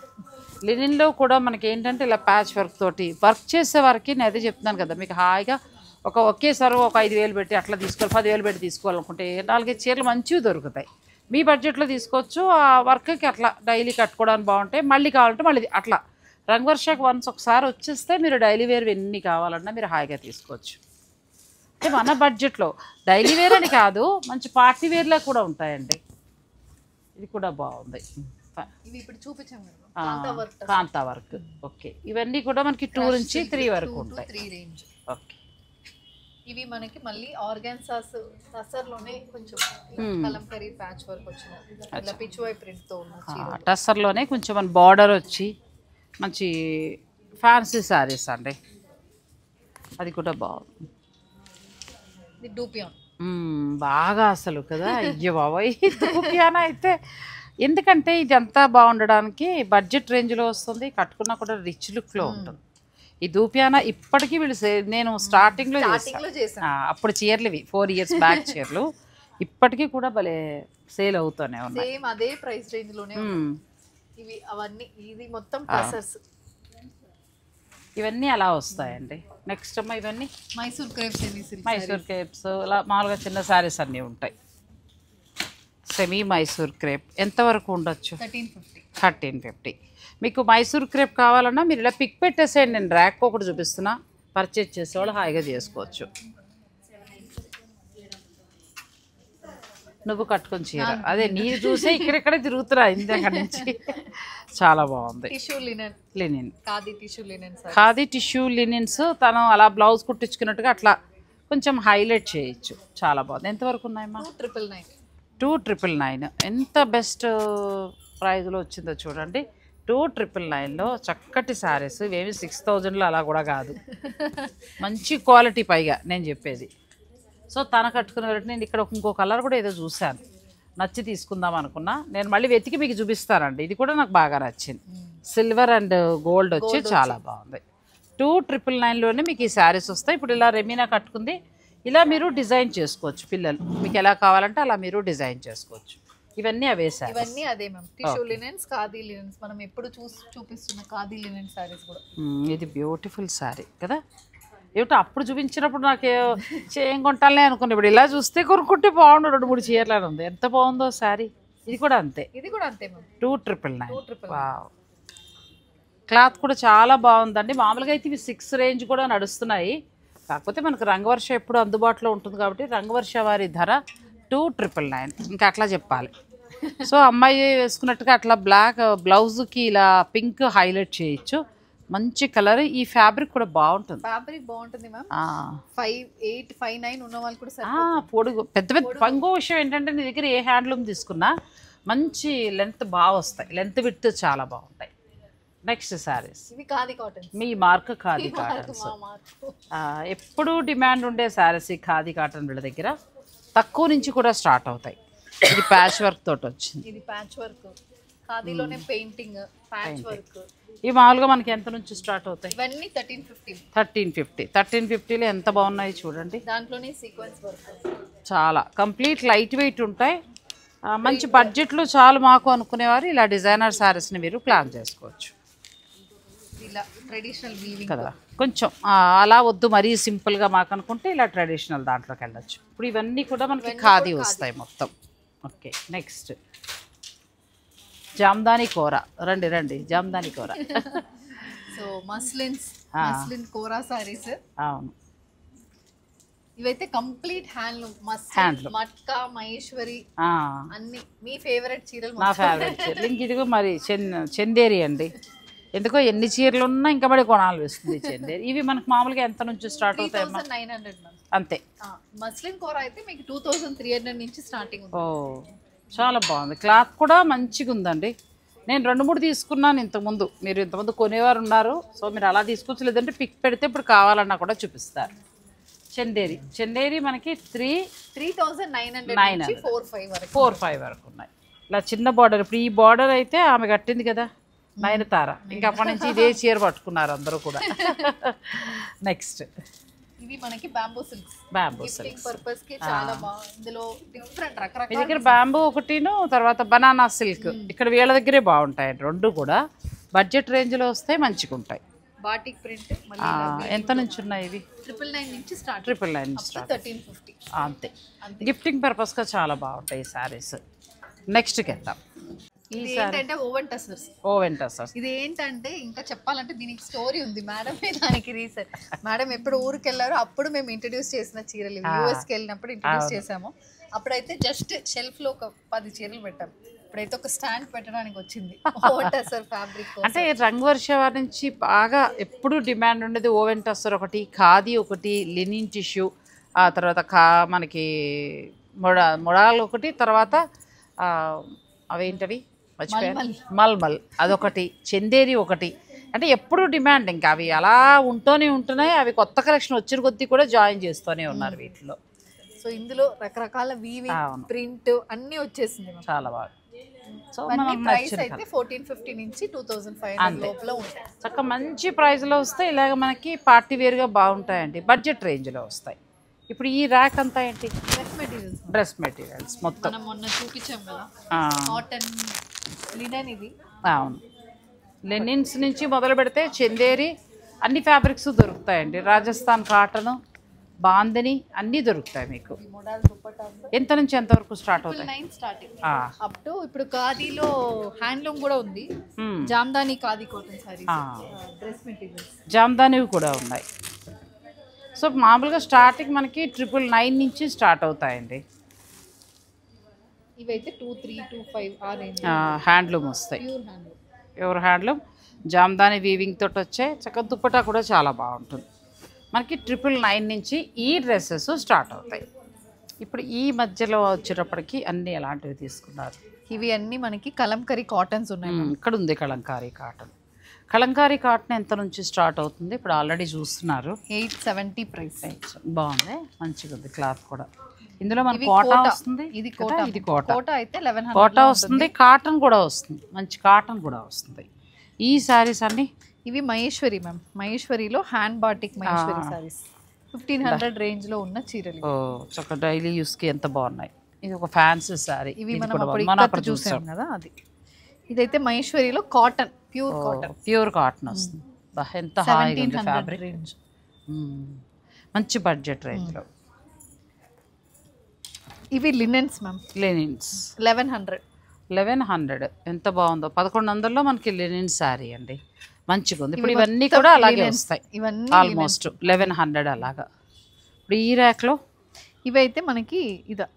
లినిన్లో కూడా మనకి ఏంటంటే ఇలా ప్యాచ్ వర్క్ తోటి వర్క్ చేసే వరకు నేను అదే చెప్తున్నాను కదా, మీకు హాయిగా ఒకేసారి ఒక 5,000 పెట్టి అట్లా తీసుకోవాలి, 10,000 పెట్టి తీసుకోవాలనుకుంటే 4-5 చీరలు మంచివి దొరుకుతాయి. మీ బడ్జెట్లో తీసుకోవచ్చు. ఆ వర్క్కి అట్లా డైలీ కట్టుకోవడానికి బాగుంటాయి. మళ్ళీ కావాలంటే మళ్ళీ అట్లా రంగవర్షకు ఒకసారి వచ్చేస్తే మీరు డైలీ వేర్ ఎన్ని కావాలన్నా మీరు హాయిగా తీసుకోవచ్చు. అంటే మన బడ్జెట్లో డైలీ వేర్ అని కాదు, మంచి పార్టీ వేర్లా కూడా ఉంటాయండి. ఇది కూడా బాగుంది. ఇవి ఇప్పుడు చూపించాము కాంతా వర్క్. ఓకే, ఇవన్నీ కూడా మనకి 2 నుంచి 3 వరకు ఉంటాయి. 3 రేంజ్. ఓకే, ఇవి మనకి మళ్ళీ ఆర్గాన్సాస్ టసర్లోనే కొంచెం కలంకరీ ప్యాచ్ వర్క్ వచ్చిన ఇలా పిచ్వాయ్ ప్రింట్ తో ఉన్న టసర్లోనే కొంచెం మన బార్డర్ వచ్చి మంచి ఫ్యాన్సీ శారీస్ అండి. అది కూడా బాగుంది. ఇది డూపియాన్ బాగా అసలు కదా. అయ్యో బాబాయ్, డూపియానా అయితే ఎందుకంటే ఇది అంతా బాగుండడానికి బడ్జెట్ రేంజ్లో వస్తుంది, కట్టుకున్నా కూడా రిచ్ లుక్లో ఉంటుంది. ఈ దూపియానా ఇప్పటికీ వీళ్ళు నేను స్టార్టింగ్లో చేశాను. అప్పుడు చీరలు ఇవి 4 years బ్యాక్ చీరలు ఇప్పటికీ కూడా భలే సేల్ అవుతూనే ఉన్నాయి. సేమ్ అదే ప్రైస్ రేంజ్లోనే ఇవి అవన్నీ. ఇది మొత్తం టసర్స్, ఇవన్నీ అలా వస్తాయండి. నెక్స్ట్ అమ్మ ఇవన్నీ మైసూర్ క్రేప్స్. మైసూర్ క్రేప్స్ ఇలా మామూలుగా చిన్న శారీస్ అన్నీ ఉంటాయి. సెమీ మైసూర్ క్రేప్ ఎంతవరకు ఉండొచ్చు? 1350. మీకు మైసూర్ క్రేప్ కావాలన్నా మీరు ఇలా పిక్ పెట్టేసేయండి. నేను ర్యాక్ ఒకటి చూపిస్తున్నా, పర్చేజ్ చేసేవాళ్ళు హాయిగా చేసుకోవచ్చు. నువ్వు కట్టుకొని చీర అదే నీరు చూసే ఇక్కడెక్కడ తిరుగుతున్నా ఇందాక నుంచి. చాలా బాగుంది. Linen khadi tissue linens. తను అలా బ్లౌజ్ కుట్టించుకున్నట్టుగా అట్లా కొంచెం హైలైట్ చేయొచ్చు. చాలా బాగుంది. ఎంతవరకు ఉన్నాయమ్మా? 2,999. ఎంత బెస్ట్ ప్రైజ్లో వచ్చిందో చూడండి. 2,999లో చక్కటి శారీస్. ఇవేమి 6,000లో అలా కూడా కాదు, మంచి క్వాలిటీ పైగా నేను చెప్పేది. సో తన కట్టుకునే నేను ఇక్కడ ఇంకో కలర్ కూడా ఏదో చూశాను, నచ్చి తీసుకుందాం అనుకున్నా. నేను మళ్ళీ వెతికి మీకు చూపిస్తానండి. ఇది కూడా నాకు బాగా నచ్చింది. సిల్వర్ అండ్ గోల్డ్ వచ్చి చాలా బాగుంది. 2,999లోనే మీకు ఈ శారీస్ వస్తాయి. ఇప్పుడు ఇలా రెమీనా కట్టుకుంది. ఇలా మీరు డిజైన్ చేసుకోవచ్చు. పిల్లలు మీకు ఎలా కావాలంటే అలా మీరు డిజైన్ చేసుకోవచ్చు. ఇవన్నీ అవే శారీస్. ఇవన్నీ అదే ma'am. Tissue linens, khadi linens. మనం ఎప్పుడు చూపిస్తున్న ఖాదీ లినెన్ శారీస్ కూడా. ఇది బ్యూటిఫుల్ శారీ కదా. ఏమిటో అప్పుడు చూపించినప్పుడు నాకు ఏం కొంటాలే అనుకున్నా. ఇప్పుడు ఇలా చూస్తే కొనుక్కుంటే బాగుండు. 2-3 చీరలు ఉంది. ఎంత బాగుందో శారీ. ఇది కూడా అంతే. ఇది కూడా అంతే మ్యామ్. 2,999. క్లాత్ కూడా చాలా బాగుందండి. మామూలుగా అయితే ఇవి 6 రేంజ్ కూడా నడుస్తున్నాయి. కాకపోతే మనకు రంగవర్ష ఎప్పుడు అందుబాటులో ఉంటుంది కాబట్టి రంగవర్ష వారి ధర 2,999. ఇంకా అట్లా చెప్పాలి. సో అమ్మాయి వేసుకున్నట్టుగా అట్లా బ్లాక్ బ్లౌజ్కి ఇలా పింక్ హైలైట్ చేయొచ్చు. మంచి కలర్. ఈ ఫ్యాబ్రిక్ కూడా బాగుంటుంది. ఫ్యాబ్రిక్ బాగుంటుంది మ్యామ్. 5'8", 5'9" ఉన్న వాళ్ళు కూడా పొడుగు పెద్ద పెద్ద. ఇంకో విషయం ఏంటంటే నీ దగ్గర ఏ హ్యాండ్లూమ్ తీసుకున్నా మంచి లెంత్ బాగా వస్తాయి. లెంత్ విడ్త్ చాలా బాగుంటాయి. నెక్స్ట్ శారీస్ ఇవి ఖాదీ కాటన్. మీ మార్క్ ఖాదీ కాటన్స్. ఎప్పుడు డిమాండ్ ఉండే శారీస్ ఈ ఖాదీ కాటన్ వీళ్ళ దగ్గర. తక్కువ నుంచి కూడా స్టార్ట్ అవుతాయి. ఇది ప్యాచ్ వర్క్ తోటి వచ్చింది. ఇది ప్యాచ్ వర్క్. ఖాదీలోనే పెయింటింగ్, ప్యాచ్ వర్క్. ఇవి మామూలుగా మనకి ఎంత నుంచి స్టార్ట్ అవుతాయి? ఇవన్నీ 1350. 1350లో ఎంత బాగున్నాయి చూడండి. దాంట్లోనే సీక్వెన్స్ వర్క్. చాలా కంప్లీట్ లైట్ వెయిట్ ఉంటాయి. మంచి బడ్జెట్లో చాలు మాకు అనుకునేవారు ఇలా డిజైనర్ శారీస్ని మీరు ప్లాన్ చేసుకోవచ్చు. ఇలా ట్రెడిషనల్ వీవింగ్ కదా. కొంచెం అలా వద్దు మరీ సింపుల్గా మాకు అనుకుంటే ఇలా ట్రెడిషనల్ దాంట్లోకి వెళ్ళచ్చు. ఇప్పుడు ఇవన్నీ కూడా మనకి ఖాదీ వస్తాయి మొత్తం. ఓకే, నెక్స్ట్ జామ్దాని కూర. రండి జామ్దాని కూర. సో మస్లిన్ కోరా సారీస్. అవును, ఇవైతే complete handloom muslin matka Maheshwari అన్ని మీ ఫేవరెట్ చీరలు నా ఫేవరెట్ చీరలు. ఇంక ఇదిగో మరి చందేరి అండి. ఎందుకో ఎన్ని చీరలు ఉన్నా ఇంకా మరి కొనాలి వస్తుంది చందేరి. ఇవి మనకు మామూలుగా ఎంత నుంచి స్టార్ట్ అవుతాయి? 3900 అంతే. మస్లిన్ కోర అయితే మీకు 2300 నుంచి స్టార్టింగ్ ఉంది. ఓ చాలా బాగుంది. క్లాత్ కూడా మంచిగా ఉందండి. నేను 2-3 తీసుకున్నాను ఇంతకుముందు. మీరు ఇంతకుముందు కొనేవారు ఉన్నారు, సో మీరు అలా తీసుకోవచ్చు. లేదంటే పిక్ పెడితే ఇప్పుడు కావాలన్నా కూడా చూపిస్తారు. చందేరి మనకి 3900 నుంచి 4-5 వరకు ఉన్నాయి. ఇలా చిన్న బార్డర్. ఇప్పుడు ఈ బార్డర్ అయితే ఆమె కట్టింది కదా నయనతార, ఇంకా అప్పటి నుంచి ఇదే చీర పట్టుకున్నారు అందరూ కూడా. నెక్స్ట్ ఇవి మనకి బ్యాంబూ సిల్క్స్. పర్పస్ కి చాలా బాగుంది. ఇందులో డిఫరెంట్ రకరకాల మీ దగ్గర బ్యాంబూ ఒకటిను, తర్వాత బనానా సిల్క్ ఇక్కడ వీళ్ళ దగ్గరే బాగుంటాయండి. రెండు కూడా బడ్జెట్ రేంజ్లో వస్తాయి, మంచిగా ఉంటాయి. బాటిక్ ప్రింట్ ఎంత నుంచి ఉన్నాయి ఇవి? 999 నుంచి స్టార్ట్. 999 నుంచి స్టార్ట్. 1350 అంతే. గిఫ్టింగ్ పర్పస్గా చాలా బాగుంటాయి ఈ శారీస్. నెక్స్ట్కి వెళ్తాం. ఇది ఏంటంటే ఓవెన్ టసర్స్. ఇది ఏంటంటే ఇంకా చెప్పాలంటే దీనికి స్టోరీ ఉంది. మేడమే దానికి రీసెంట్. మేడం ఎప్పుడు ఊరికి వెళ్ళారో అప్పుడు మేము ఇంట్రడ్యూస్ చేసిన చీరలు. యూఎస్కి వెళ్ళినప్పుడు ఇంట్రడ్యూస్ చేసాము. అప్పుడైతే జస్ట్ షెల్ఫ్ లో ఒక 10 చీరలు పెట్టాము. ఇప్పుడైతే ఒక స్టాండ్ పెట్టడానికి వచ్చింది ఓవెన్ టసర్ ఫ్యాబ్రిక్. అంటే రంగవర్ష వారి నుంచి బాగా ఎప్పుడు డిమాండ్ ఉండేది ఓవెన్ టసర్ ఒకటి, ఖాదీ ఒకటి, లినిన్ టిష్యూ, ఆ తర్వాత మనకి మొడాలు ఒకటి, తర్వాత అవేంటవి మల్మల్ అదొకటి, చందేరి ఒకటి. అంటే ఎప్పుడు డిమాండ్. ఇంకా అవి అలా ఉంటున్నాయి. అవి కొత్త కలెక్షన్ వచ్చిన కొద్దీ కూడా జాయిన్ చేస్తూనే ఉన్నారు వీటిలో. సో ఇందులో రకరకాల వీవింగ్ ప్రింట్ అన్ని వచ్చేసింది. చాలా బాగా. సో ప్రైస్ అయితే 1450 నుంచి 2500 లోపల ఉంటాయి. చక్కగా మంచి ప్రైస్లో వస్తాయి. ఇలాగ మనకి పార్టీ వేర్గా బాగుంటాయండి. బడ్జెట్ రేంజ్లో వస్తాయి. ఇప్పుడు ఈ ర్యాక్ అంతా ఏంటి? డ్రెస్ మెటీరియల్స్ మొత్తం. మనం మొన్న చూపించాం కదా కాటన్ లినెన్. ఇది అవును. లెనిన్స్ నుంచి మొదలు పెడితే చందేరి అన్ని ఫ్యాబ్రిక్స్ దొరుకుతాయండి. రాజస్థాన్ కాటన్, బాందని అన్నీ దొరుకుతాయి మీకు. ఎంత నుంచి ఎంత వరకు స్టార్ట్ అవుతాయి? అప్ టు ఇప్పుడు ఖాదీలో హ్యాండ్లూమ్ కూడా ఉంది. Jamdani khadi cotton sarees, dress materials జామ్దానివి కూడా ఉన్నాయి. సో మామూలుగా స్టార్టింగ్ మనకి 999 నుంచి స్టార్ట్ అవుతాయండి. ఇవైతే 2325 ఆ రేంజ్ హ్యాండ్లూమ్ వస్తాయి. ప్యూర్ హ్యాండ్లూమ్ జామ్దాని వీవింగ్ తోటి వచ్చాయి. చక్కగా దుప్పటా కూడా చాలా బాగుంటుంది. మనకి 999 నుంచి ఈ డ్రెస్సెస్ స్టార్ట్ అవుతాయి. ఇప్పుడు ఈ మధ్యలో వచ్చేటప్పటికి అన్నీ ఎలాంటివి తీసుకున్నారు? ఇవి అన్నీ మనకి కలంకారీ కాటన్స్ ఉన్నాయి. ఇక్కడ ఉంది కలంకారీ కాటన్. కలంకారీ కాటన్ ఎంత నుంచి స్టార్ట్ అవుతుంది? ఇప్పుడు ఆల్రెడీ చూస్తున్నారు 870 ప్రైస్. బాగుంది, మంచిగా ఉంది క్లాత్ కూడా. ఇందులో మనకి కోటా వస్తుంది. ఇది కోటా అయితే 1100 కోటా వస్తుంది. కాటన్ కూడా వస్తుంది, మంచి కాటన్ కూడా వస్తుంది. ఈ శారీస్ అన్ని ఇవి మహేశ్వరి మ్యామ్. మహేశ్వరిలో hand batik Maheshwari sarees 1500 range లో ఉన్న చీరలు. చక్కగా డైలీ యూస్ కి ఎంత బాగున్నాయి. ఇది ఒక ఫ్యాన్సీ శారీ. ఇవి మనం అప్పుడు చూసాం కదా అది. ఇదైతే మహేశ్వరిలో కాటన్, ప్యూర్ కాటన్ వస్తుంది. ఎంత హాయిగా ఉంది ఫ్యాబ్రిక్. మంచి బడ్జెట్ రేంజ్ లో. ఇవి లినెన్స్ మ్యామ్. లెనిన్స్ 1100 ఎంత బాగుందో. 1100లో మనకి లెనిన్ శారీ అండి, మంచిగా ఉంది. ఇప్పుడు ఇవన్నీ కూడా అలాగే వస్తాయి. ఇవన్నీ ఆల్మోస్ట్ 1100 అలాగా. ఇప్పుడు ఈ ర్యాక్లో ఇవైతే మనకి ఇదా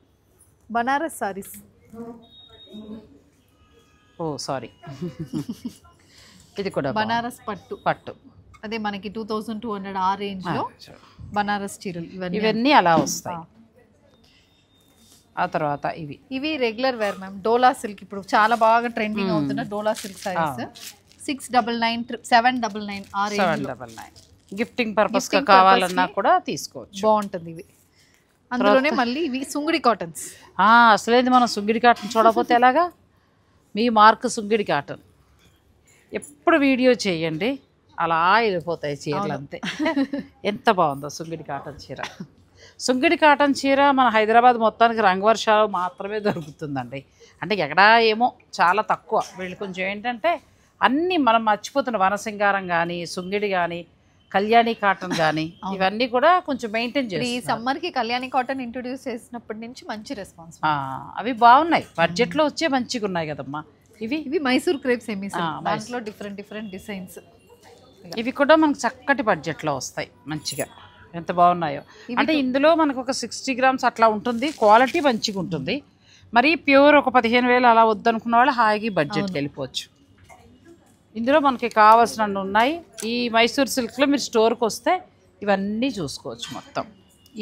బనారస్ సారీస్. సారీ ఇది కూడా బనారస్ పట్టు. అదే మనకి 2200 ఆ రేంజ్ లో బనారస్ చీరలు ఇవన్నీ అలా వస్తాయి. ఆ తర్వాత ఇవి రెగ్యులర్ వేర్ మ్యామ్. డోలా సిల్క్ ఇప్పుడు చాలా బాగా ట్రెండింగ్ అవుతున్న డోలా సిల్క్ సారీస్ 699 799 ఆ రేంజ్. 799 గిఫ్టింగ్ పర్పస్ గా కావాలన్నా కూడా తీసుకోవచ్చు, బాగుంటుంది. ఇవి అందులోనే మళ్ళీ ఇవి సుంగిడి కాటన్స్. అసలేదు మనం సుంగిడి కాటన్ చూడకపోతే ఎలాగా? మీ మార్క్ సుంగిడి కాటన్. ఎప్పుడు వీడియో చేయండి, అలా వెళ్ళిపోతాయి చీరలు అంతే. ఎంత బాగుందో సుంగిడి కాటన్ చీర. సుంగిడి కాటన్ చీర మన హైదరాబాద్ మొత్తానికి రంగవర్షాలు మాత్రమే దొరుకుతుందండి. అంటే ఎక్కడా ఏమో చాలా తక్కువ. వీళ్ళు కొంచెం ఏంటంటే అన్నీ మనం మర్చిపోతున్న వనసింగారం కానీ, సుంగిడి కానీ, కళ్యాణి కాటన్ కానీ ఇవన్నీ కూడా కొంచెం మెయింటైన్ చేస్తారు. ఈ సమ్మర్కి కళ్యాణి కాటన్ ఇంట్రొడ్యూస్ చేసినప్పటి నుంచి మంచి రెస్పాన్స్. అవి బాగున్నాయి, బడ్జెట్లో వచ్చే మంచిగా ఉన్నాయి కదమ్మా. ఇవి మైసూర్ క్రేప్స్ దాంట్లో డిఫరెంట్ డిజైన్స్. ఇవి కూడా మనకు చక్కటి బడ్జెట్లో వస్తాయి మంచిగా. ఎంత బాగున్నాయో. అంటే ఇందులో మనకు ఒక 60 గ్రామ్స్ అట్లా ఉంటుంది, క్వాలిటీ మంచిగా ఉంటుంది. మరి ప్యూర్ ఒక 15,000 అలా వద్దనుకున్న వాళ్ళు హాయిగా బడ్జెట్కి వెళ్ళిపోవచ్చు. ఇందులో మనకి కావాల్సిన ఉన్నాయి. ఈ మైసూర్ సిల్క్లో మీరు స్టోర్కి వస్తే ఇవన్నీ చూసుకోవచ్చు మొత్తం.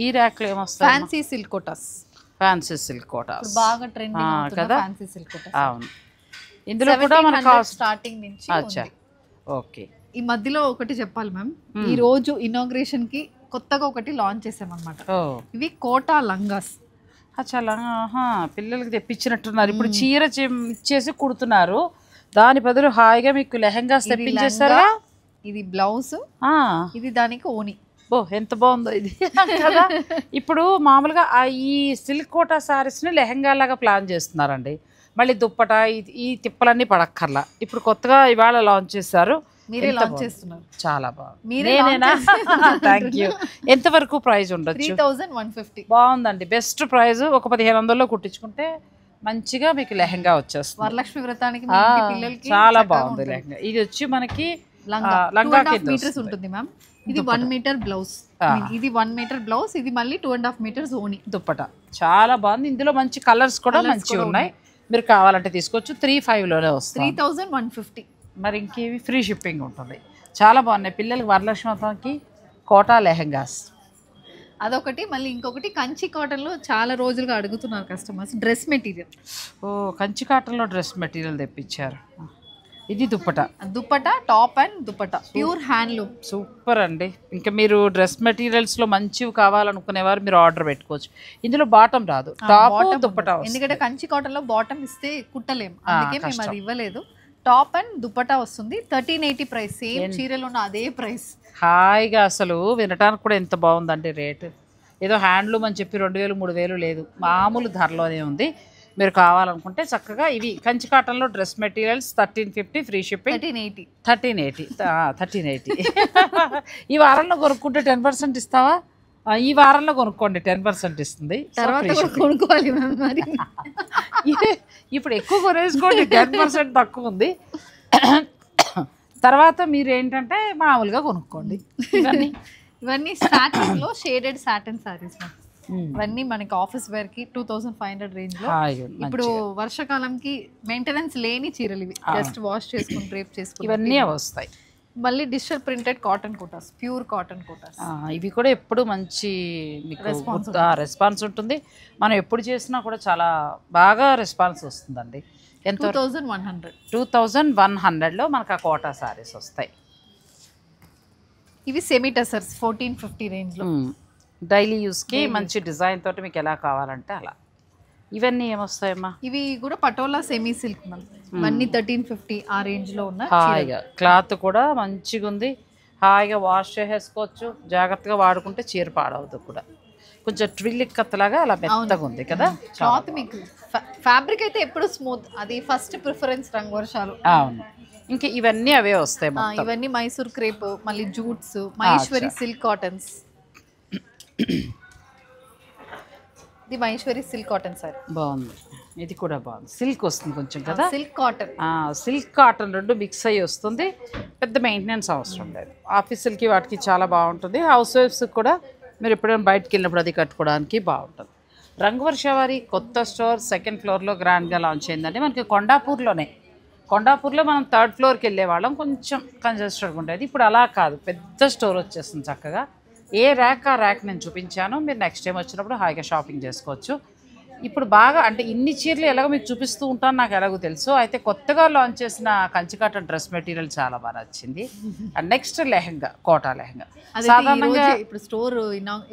ఈ ర్యాక్లో ఏమొస్తాయి? Fancy silk Kotas. Fancy silk Kotas బాగా ట్రెండింగ్ కదా. Fancy silk Kotas. అవును, ఇందులో కూడా మనకు స్టార్టింగ్ నుంచి. అచ్చా, ఓకే. ఈ మధ్యలో ఒకటి చెప్పాలి మ్యామ్, ఈ రోజు ఇనాగ్రేషన్ కి కొత్తగా ఒకటి లాంచ్ చేసామన్నమాట. ఇవి కోటా లంగాస్. చాలా పిల్లలకి తెప్పించినట్టున్నారు. ఇప్పుడు చీర ఇచ్చేసి కుడుతున్నారు, దాని బదులు హాయిగా మీకు లెహంగాస్ తెప్పించేస్తారా. ఇది బ్లౌజ్, ఇది దానికి ఓని. ఓ ఎంత బాగుందో ఇది కదా. ఇప్పుడు మామూలుగా ఈ సిల్క్ కోటా సారీస్ని లెహంగా లాగా ప్లాన్ చేస్తున్నారండి. మళ్ళీ దుప్పట ఈ తిప్పలన్నీ పడక్కర్లా. ఇప్పుడు కొత్తగా ఇవాళ లాంచ్ చేశారు. మీరే లాంచ్ చేస్తున్నారు. చాలా బాగుంది. Thank you. ఎంతవరకు ప్రైస్ ఉండొచ్చు? 3150. బాగుందండి, బెస్ట్ ప్రైస్. ఒక 1500లో కుట్టించుకుంటే మంచిగా మీకు లెహంగా వచ్చేస్తుంది. వరలక్ష్మి వ్రతానికి పిల్లలకి చాలా బాగుంది లెహంగా. ఇది వచ్చి మనకి లంగా మీటర్స్ ఉంటుంది మ్యామ్. ఇది 1 మీటర్ బ్లౌజ్, ఇది 1 మీటర్ బ్లౌజ్, ఇది మళ్ళీ 2.5 మీటర్స్ ఓని దుప్పట. చాలా బాగుంది. ఇందులో మంచి కలర్స్ కూడా మంచిగా ఉన్నాయి. మీరు కావాలంటే తీసుకోవచ్చు. 3500లోనే వస్తుంది. 3150. మరి ఇంకేవి ఫ్రీ షిప్పింగ్ ఉంటుంది. చాలా బాగున్నాయి పిల్లలకి వరలక్ష్మి వ్రతానికి కోటా లెహంగాస్. అదొకటి. మళ్ళీ ఇంకొకటి కంచి కాటన్లో చాలా రోజులుగా అడుగుతున్నారు కస్టమర్స్, డ్రెస్ మెటీరియల్. కంచి కాటన్లో డ్రెస్ మెటీరియల్ తెప్పించారు. ఇది dupatta, top and dupatta, pure handloom. Super అండి. ఇంకా మీరు డ్రెస్ మెటీరియల్స్లో మంచివి కావాలనుకునేవారు మీరు ఆర్డర్ పెట్టుకోవచ్చు. ఇందులో బాటమ్ రాదు, టాప్ దుప్పట. ఎందుకంటే కంచి కాటన్లో బాటమ్ ఇస్తే కుట్టలేము, అందుకే మేము అది ఇవ్వలేదు. టాప్ అండ్ దుప్పటా వస్తుంది. 1380 ప్రైస్. సేమ్ చీరలో ఉన్న అదే ప్రైస్. హాయిగా అసలు వినటానికి కూడా ఎంత బాగుందండి రేటు. ఏదో హ్యాండ్లూమ్ అని చెప్పి 2000 3000 లేదు, మామూలు ధరలోనే ఉంది. మీరు కావాలనుకుంటే చక్కగా ఇవి కంచి కాటన్లో డ్రెస్ మెటీరియల్స్ 1350 ఫ్రీ షిప్పింగ్. 1380. ఈ వారంలో కొనుక్కుంటే 10% ఇస్తావా? ఈ వారంలో కొనుక్కోండి, 10% ఇస్తుంది. తర్వాత కొనుక్కోవాలి మరి. ఇప్పుడు ఎక్కువ కొనేసుకోండి, 10% తక్కువ ఉంది. తర్వాత మీరు ఏంటంటే మామూలుగా కొనుక్కోండి. ఇవన్నీ సాటిన్ లో షేడెడ్ సాటిన్ సారీస్. ఇవన్నీ మనకి ఆఫీస్ వేర్ కి 2500 రేంజ్ లో. ఇప్పుడు వర్షాకాలంకి మెయింటెనెన్స్ లేని చీరలు ఇవి. జస్ట్ వాష్ చేసుకుని డ్రేప్ చేసుకుని ఇవన్నీ వస్తాయి. మళ్ళీ digital printed cotton Kotas, pure cotton Kotas. ఇవి కూడా ఎప్పుడు మంచి రెస్పాన్స్ ఉంటుంది. మనం ఎప్పుడు చేసినా కూడా చాలా బాగా రెస్పాన్స్ వస్తుందండి. ఎంత? 2100లో మనకు ఆ కోటా సారీస్ వస్తాయి. ఇవి సెమీ టసర్స్ 1450 రేంజ్లో. డైలీ యూస్కి మంచి డిజైన్ తోటి మీకు ఎలా కావాలంటే అలా. ఇవన్నీ ఏమొస్తాయమ్మా? ఇవి కూడా పటోలా సెమీ సిల్క్ మ్యామ్. ఇవన్నీ 1350 ఆ రేంజ్లో ఉన్న. హాయిగా క్లాత్ కూడా మంచిగా ఉంది. హాయిగా వాష్ చేసేసుకోవచ్చు. జాగ్రత్తగా వాడుకుంటే చీర పాడవద్దు కూడా. కొంచెం ట్విల్లిక్ కత్తలాగా అలా మెత్తగా ఉంది కదా క్లాత్. మీకు ఫ్యాబ్రిక్ అయితే ఎప్పుడు స్మూత్, అది ఫస్ట్ ప్రిఫరెన్స్. రంగు వర్షాలు. అవును. ఇంకా ఇవన్నీ అవే వస్తాయి. ఇవన్నీ మైసూర్ క్రేప్, మళ్ళీ జూట్స్, మహేశ్వరి సిల్క్ కాటన్స్. ఇది మహేశ్వరి సిల్క్ కాటన్ సార్. బాగుంది. ఇది కూడా బాగుంది. సిల్క్ వస్తుంది కొంచెం కదా. Silk cotton. సిల్క్ కాటన్ రెండు మిక్స్ అయ్యి వస్తుంది. పెద్ద మెయింటెనెన్స్ అవసరం లేదు. ఆఫీసులకి వాటికి చాలా బాగుంటుంది. హౌస్ వైఫ్స్కి కూడా మీరు ఎప్పుడైనా బయటకు వెళ్ళినప్పుడు అది కట్టుకోవడానికి బాగుంటుంది. రంగవర్షవారి కొత్త స్టోర్ 2nd ఫ్లోర్లో గ్రాండ్గా లాంచ్ అయిందండి. మనకి కొండాపూర్లో మనం 3rd ఫ్లోర్కి వెళ్ళేవాళ్ళం, కొంచెం కంజెస్టెడ్గా ఉండేది. ఇప్పుడు అలా కాదు, పెద్ద స్టోర్ వచ్చేస్తుంది చక్కగా. ఏ ర్యాక్ ఆ ర్యాక్ నేను చూపించాను. మీరు నెక్స్ట్ టైం వచ్చినప్పుడు హాయిగా షాపింగ్ చేసుకోవచ్చు. ఇప్పుడు బాగా అంటే ఇన్ని చీరలు ఎలాగో మీకు చూపిస్తూ ఉంటాను, నాకు ఎలాగో తెలుసు. అయితే కొత్తగా లాంచ్ చేసిన కంచి కాటన్ డ్రెస్ మెటీరియల్ చాలా బాగా నచ్చింది. And next lehenga, Kota lehenga. సాధారణంగా ఇప్పుడు స్టోర్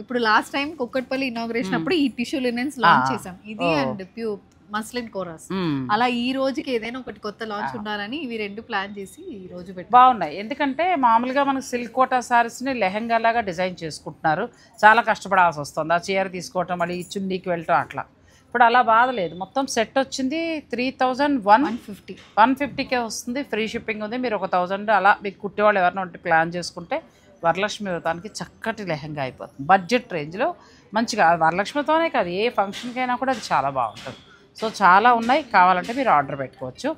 ఇప్పుడు లాస్ట్ టైం కుక్కట్పల్లి ఇనాగ్రేషన్ అప్పుడు ఈ టిష్యూ లినెన్స్ లాంచ్ చేసాం. ఇది అండ్ ప్యూర్ మస్లిన్ కోరాస్. అలా ఈ రోజుకి ఏదైనా ఒకటి కొత్త లాంచ్ ఉండాలని ఇవి రెండు ప్లాన్ చేసి ఈ రోజు పెట్టి బాగున్నాయి. ఎందుకంటే మామూలుగా మనకు సిల్క్ కోటా సారీస్ని లెహంగా లాగా డిజైన్ చేసుకుంటున్నారు. చాలా కష్టపడాల్సి వస్తుంది. ఆ చీర తీసుకోవటం, మళ్ళీ చున్నీకి వెళ్ళటం అట్లా. ఇప్పుడు అలా బాధ లేదు. మొత్తం సెట్ వచ్చింది 3150కే వస్తుంది. ఫ్రీ షిప్పింగ్ ఉంది. మీరు 1000 అలా మీకు కుట్టేవాళ్ళు ఎవరైనా ఉంటే ప్లాన్ చేసుకుంటే వరలక్ష్మి వ్రతానికి చక్కటి లెహంగా అయిపోతుంది. బడ్జెట్ రేంజ్లో మంచిగా. వరలక్ష్మితోనే కాదు, ఏ ఫంక్షన్కైనా కూడా అది చాలా బాగుంటుంది. సో చాలా ఉన్నాయి, కావాలంటే మీరు ఆర్డర్ పెట్టుకోవచ్చు.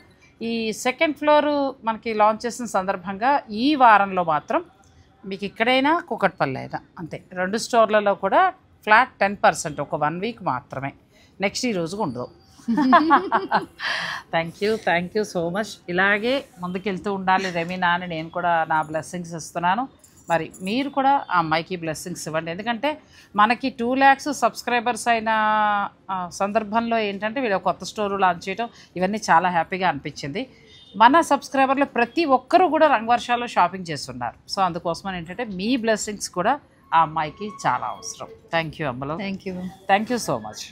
ఈ 2nd ఫ్లోర్ మనకి లాంచ్ చేసిన సందర్భంగా ఈ వారంలో మాత్రం మీకు ఇక్కడైనా కూకట్పల్లి అయినా అంతే, 2 స్టోర్లలో కూడా ఫ్లాట్ 10%, ఒక 1 వీక్ మాత్రమే, నెక్స్ట్ ఈ రోజుకు ఉండదు. Thank you so much. ఇలాగే ముందుకెళ్తూ ఉండాలి రమీనా అని నేను కూడా నా బ్లెస్సింగ్స్ ఇస్తున్నాను. మరి మీరు కూడా ఆ అమ్మాయికి బ్లెస్సింగ్స్ ఇవ్వండి. ఎందుకంటే మనకి 2 lakhs సబ్స్క్రైబర్స్ అయిన సందర్భంలో ఏంటంటే వీళ్ళు కొత్త స్టోర్ లాంచ్ చేయడం ఇవన్నీ చాలా హ్యాపీగా అనిపించింది. మన సబ్స్క్రైబర్లు ప్రతి ఒక్కరూ కూడా రంగవర్షాల్లో షాపింగ్ చేస్తున్నారు. సో అందుకోసం ఏంటంటే మీ బ్లెస్సింగ్స్ కూడా ఆ అమ్మాయికి చాలా అవసరం. థ్యాంక్ యూ అమ్మలో, thank you thank you so much.